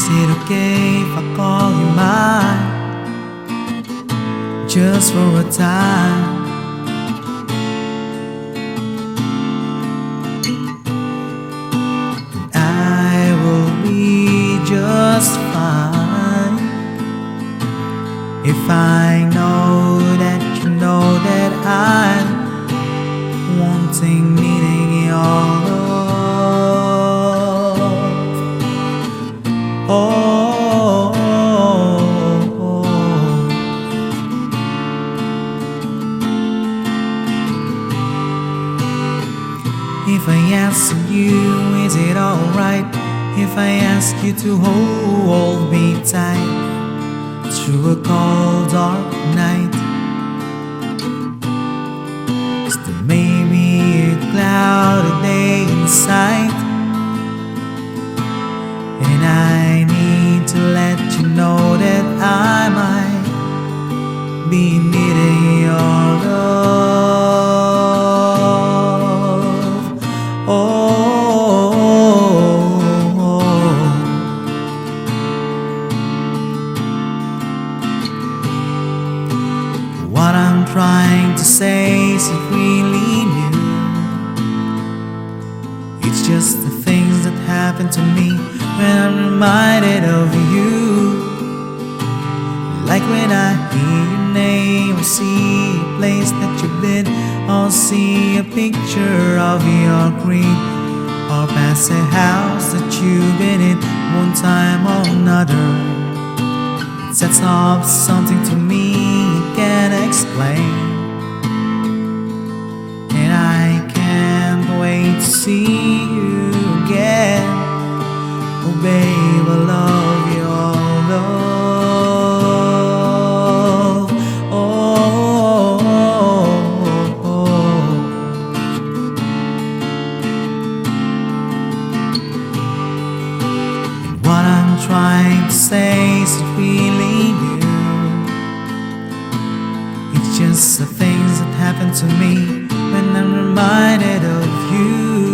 Is it okay if I call you mine, just for a time? I will be just fine if I know that you know that I'm wanting, needing your love. Oh, if I ask you, is it alright if I ask you to hold me tight through a cold dark night? Is there maybe a cloudy day in sight? And I need to let you know that I might be needing your love. What I'm trying to say isn't really new. It's just the things that happen to me when I'm reminded of you. Like when I hear your name, or see a place that you've been, or see a picture of your green, or pass a house that you've been in one time or another. It sets off something to me you can't explain, and I can't wait to see you again. Oh babe, I love your love. And what I'm trying to say isn't really new. It's just the things that happen to me when I'm reminded of you.